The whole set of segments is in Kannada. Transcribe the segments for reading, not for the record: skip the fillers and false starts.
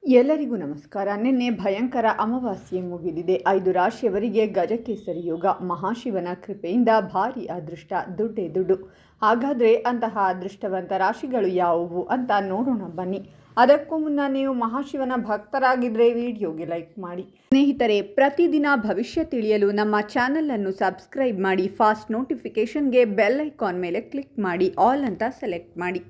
ಎಲ್ಲರಿಗೂ ನಮಸ್ಕಾರ. ನಿನ್ನೆ ಭಯಂಕರ ಅಮಾವಾಸ್ಯೆ ಮುಗಿದಿದೆ. 5 ರಾಶಿಯವರಿಗೆ ಗಜಕೇಸರಿ ಯೋಗ. ಮಹಾಶಿವನ ಕೃಪೆಯಿಂದ ಭಾರಿ ಅದೃಷ್ಟ, ದುಡ್ಡೇ ದುಡ್ಡು. ಹಾಗಾದರೆ ಅಂತಹ ಅದೃಷ್ಟವಂತ ರಾಶಿಗಳು ಯಾವುವು ಅಂತ ನೋಡೋಣ ಬನ್ನಿ. ಅದಕ್ಕೂ ಮುನ್ನ ನೀವು ಮಹಾಶಿವನ ಭಕ್ತರಾಗಿದ್ದರೆ ವಿಡಿಯೋಗೆ ಲೈಕ್ ಮಾಡಿ. ಸ್ನೇಹಿತರೆ, ಪ್ರತಿದಿನ ಭವಿಷ್ಯ ತಿಳಿಯಲು ನಮ್ಮ ಚಾನಲನ್ನು ಸಬ್ಸ್ಕ್ರೈಬ್ ಮಾಡಿ. ಫಾಸ್ಟ್ ನೋಟಿಫಿಕೇಷನ್ಗೆ ಬೆಲ್ ಐಕಾನ್ ಮೇಲೆ ಕ್ಲಿಕ್ ಮಾಡಿ, ಆಲ್ ಅಂತ ಸೆಲೆಕ್ಟ್ ಮಾಡಿ.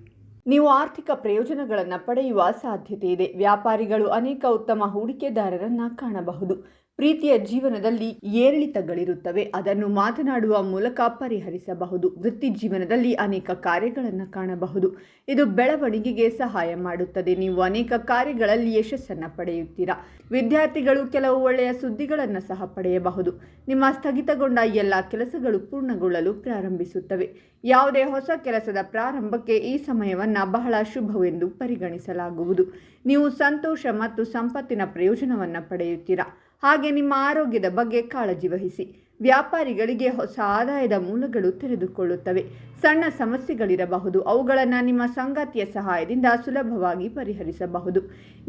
ನೀವು ಆರ್ಥಿಕ ಪ್ರಯೋಜನಗಳನ್ನು ಪಡೆಯುವ ಸಾಧ್ಯತೆ ಇದೆ. ವ್ಯಾಪಾರಿಗಳು ಅನೇಕ ಉತ್ತಮ ಹೂಡಿಕೆದಾರರನ್ನು ಕಾಣಬಹುದು. ಪ್ರೀತಿಯ ಜೀವನದಲ್ಲಿ ಏರಿಳಿತಗಳಿರುತ್ತವೆ, ಅದನ್ನು ಮಾತನಾಡುವ ಮೂಲಕ ಪರಿಹರಿಸಬಹುದು. ವೃತ್ತಿ ಜೀವನದಲ್ಲಿ ಅನೇಕ ಕಾರ್ಯಗಳನ್ನು ಕಾಣಬಹುದು, ಇದು ಬೆಳವಣಿಗೆಗೆ ಸಹಾಯ ಮಾಡುತ್ತದೆ. ನೀವು ಅನೇಕ ಕಾರ್ಯಗಳಲ್ಲಿ ಯಶಸ್ಸನ್ನು ಪಡೆಯುತ್ತೀರಾ. ವಿದ್ಯಾರ್ಥಿಗಳು ಕೆಲವು ಒಳ್ಳೆಯ ಸುದ್ದಿಗಳನ್ನು ಸಹ ಪಡೆಯಬಹುದು. ನಿಮ್ಮ ಸ್ಥಗಿತಗೊಂಡ ಎಲ್ಲ ಕೆಲಸಗಳು ಪೂರ್ಣಗೊಳ್ಳಲು ಪ್ರಾರಂಭಿಸುತ್ತವೆ. ಯಾವುದೇ ಹೊಸ ಕೆಲಸದ ಪ್ರಾರಂಭಕ್ಕೆ ಈ ಸಮಯವನ್ನು ಬಹಳ ಶುಭವೆಂದು ಪರಿಗಣಿಸಲಾಗುವುದು. ನೀವು ಸಂತೋಷ ಮತ್ತು ಸಂಪತ್ತಿನ ಪ್ರಯೋಜನವನ್ನು ಪಡೆಯುತ್ತೀರಾ. ಹಾಗೆ ನಿಮ್ಮ ಆರೋಗ್ಯದ ಬಗ್ಗೆ ಕಾಳಜಿ ವಹಿಸಿ. ವ್ಯಾಪಾರಿಗಳಿಗೆ ಹೊಸ ಆದಾಯದ ಮೂಲಗಳು ತೆರೆದುಕೊಳ್ಳುತ್ತವೆ. ಸಣ್ಣ ಸಮಸ್ಯೆಗಳಿರಬಹುದು, ಅವುಗಳನ್ನು ನಿಮ್ಮ ಸಂಗಾತಿಯ ಸಹಾಯದಿಂದ ಸುಲಭವಾಗಿ ಪರಿಹರಿಸಬಹುದು.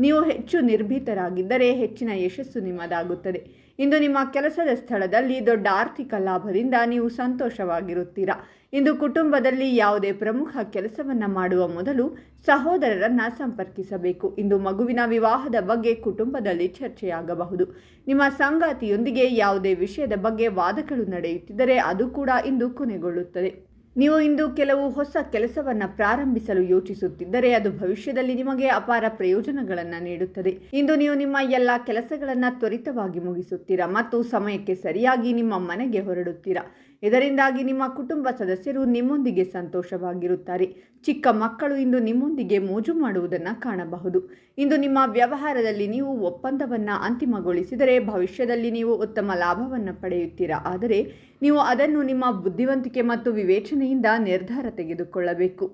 ನೀವು ಹೆಚ್ಚು ನಿರ್ಭೀತರಾಗಿದ್ದರೆ ಹೆಚ್ಚಿನ ಯಶಸ್ಸು ನಿಮ್ಮದಾಗುತ್ತದೆ. ಇಂದು ನಿಮ್ಮ ಕೆಲಸದ ಸ್ಥಳದಲ್ಲಿ ದೊಡ್ಡ ಆರ್ಥಿಕ ಲಾಭದಿಂದ ನೀವು ಸಂತೋಷವಾಗಿರುತ್ತೀರಾ. ಇಂದು ಕುಟುಂಬದಲ್ಲಿ ಯಾವುದೇ ಪ್ರಮುಖ ಕೆಲಸವನ್ನು ಮಾಡುವ ಮೊದಲು ಸಹೋದರರನ್ನು ಸಂಪರ್ಕಿಸಬೇಕು. ಇಂದು ಮಗುವಿನ ವಿವಾಹದ ಬಗ್ಗೆ ಕುಟುಂಬದಲ್ಲಿ ಚರ್ಚೆಯಾಗಬಹುದು. ನಿಮ್ಮ ಸಂಗಾತಿಯೊಂದಿಗೆ ಯಾವುದೇ ವಿಷಯದ ಬಗ್ಗೆ ವಾದಗಳು ನಡೆಯುತ್ತಿದ್ದರೆ ಅದು ಕೂಡ ಇಂದು ಕೊನೆಗೊಳ್ಳುತ್ತದೆ. ನೀವು ಇಂದು ಕೆಲವು ಹೊಸ ಕೆಲಸವನ್ನು ಪ್ರಾರಂಭಿಸಲು ಯೋಚಿಸುತ್ತಿದ್ದರೆ ಅದು ಭವಿಷ್ಯದಲ್ಲಿ ನಿಮಗೆ ಅಪಾರ ಪ್ರಯೋಜನಗಳನ್ನು ನೀಡುತ್ತದೆ. ಇಂದು ನೀವು ನಿಮ್ಮ ಎಲ್ಲ ಕೆಲಸಗಳನ್ನು ತ್ವರಿತವಾಗಿ ಮುಗಿಸುತ್ತೀರಾ ಮತ್ತು ಸಮಯಕ್ಕೆ ಸರಿಯಾಗಿ ನಿಮ್ಮ ಮನೆಗೆ ಹೊರಡುತ್ತೀರಾ. ಇದರಿಂದಾಗಿ ನಿಮ್ಮ ಕುಟುಂಬ ಸದಸ್ಯರು ನಿಮ್ಮೊಂದಿಗೆ ಸಂತೋಷವಾಗಿರುತ್ತಾರೆ. ಚಿಕ್ಕ ಮಕ್ಕಳು ಇಂದು ನಿಮ್ಮೊಂದಿಗೆ ಮೋಜು ಮಾಡುವುದನ್ನು ಕಾಣಬಹುದು. ಇಂದು ನಿಮ್ಮ ವ್ಯವಹಾರದಲ್ಲಿ ನೀವು ಒಪ್ಪಂದವನ್ನು ಅಂತಿಮಗೊಳಿಸಿದರೆ ಭವಿಷ್ಯದಲ್ಲಿ ನೀವು ಉತ್ತಮ ಲಾಭವನ್ನು ಪಡೆಯುತ್ತೀರಾ. ಆದರೆ ನೀವು ಅದನ್ನು ನಿಮ್ಮ ಬುದ್ಧಿವಂತಿಕೆ ಮತ್ತು ವಿವೇಚನೆಯಿಂದ ನಿರ್ಧಾರ ತೆಗೆದುಕೊಳ್ಳಬೇಕು.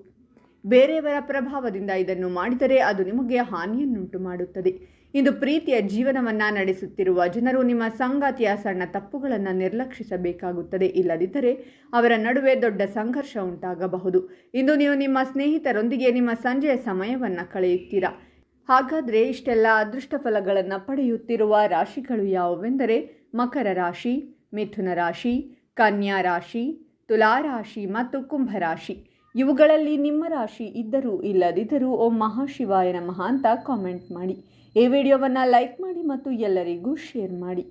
ಬೇರೆಯವರ ಪ್ರಭಾವದಿಂದ ಇದನ್ನು ಮಾಡಿದರೆ ಅದು ನಿಮಗೆ ಹಾನಿಯನ್ನುಂಟು ಮಾಡುತ್ತದೆ. ಇಂದು ಪ್ರೀತಿಯ ಜೀವನವನ್ನು ನಡೆಸುತ್ತಿರುವ ಜನರು ನಿಮ್ಮ ಸಂಗಾತಿಯ ಸಣ್ಣ ತಪ್ಪುಗಳನ್ನು ನಿರ್ಲಕ್ಷಿಸಬೇಕಾಗುತ್ತದೆ. ಇಲ್ಲದಿದ್ದರೆ ಅವರ ನಡುವೆ ದೊಡ್ಡ ಸಂಘರ್ಷ ಉಂಟಾಗಬಹುದು. ಇಂದು ನೀವು ನಿಮ್ಮ ಸ್ನೇಹಿತರೊಂದಿಗೆ ನಿಮ್ಮ ಸಂಜೆಯ ಸಮಯವನ್ನು ಕಳೆಯುತ್ತೀರಾ. ಹಾಗಾದರೆ ಇಷ್ಟೆಲ್ಲ ಅದೃಷ್ಟ ಫಲಗಳನ್ನು ಪಡೆಯುತ್ತಿರುವ ರಾಶಿಗಳು ಯಾವುವೆಂದರೆ ಮಕರ ರಾಶಿ, ಮಿಥುನ ರಾಶಿ, ಕನ್ಯಾ ರಾಶಿ, ತುಲಾ ರಾಶಿ ಮತ್ತು ಕುಂಭ ರಾಶಿ. ಇವುಗಳಲ್ಲಿ ನಿಮ್ಮ ರಾಶಿ ಇದ್ದರೂ ಇಲ್ಲದಿದ್ದರೂ ಓಂ ಮಹಾಶಿವಾಯ ನಮಃ ಅಂತ ಕಾಮೆಂಟ್ ಮಾಡಿ. ಈ ವಿಡಿಯೋವನ್ನು ಲೈಕ್ ಮಾಡಿ ಮತ್ತು ಎಲ್ಲರಿಗೂ ಶೇರ್ ಮಾಡಿ.